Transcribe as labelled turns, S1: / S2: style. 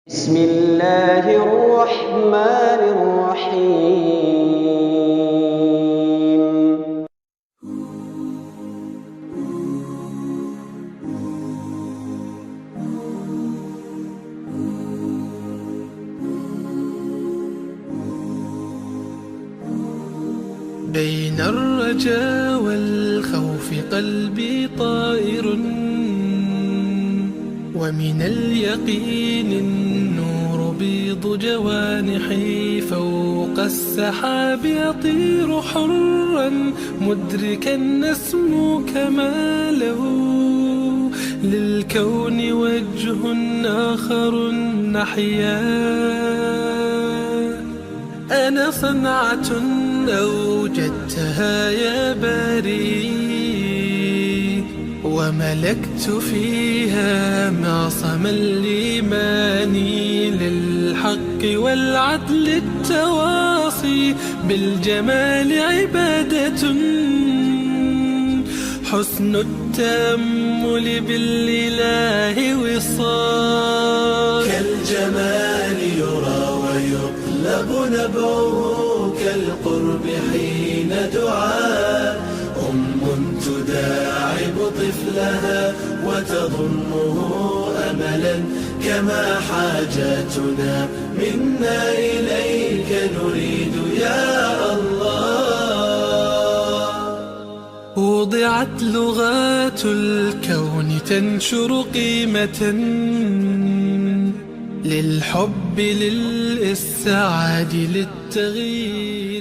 S1: بسم الله الرحمن الرحيم.
S2: بين الرجا والخوف قلبي طائر، ومن اليقين النور بيض جوانحي، فوق السحاب يطير حرا مدركا نسمو كماله، للكون وجه آخر نحيا. أنا صنعة أوجدتها يا باري، وملكت فيها معصم الإيمان، للحق والعدل التواصي، بالجمال عبادة، حسن التأمل بالإله وصال.
S3: كالجمال يرى ويطلب نبعه، كالقرب حين دعاء تداعب طفلها وتظنه أملا، كما حاجاتنا منا إليك نريد يا الله.
S2: وضعت لغات الكون تنشر قيمة للحب للإسعاد للتغيير.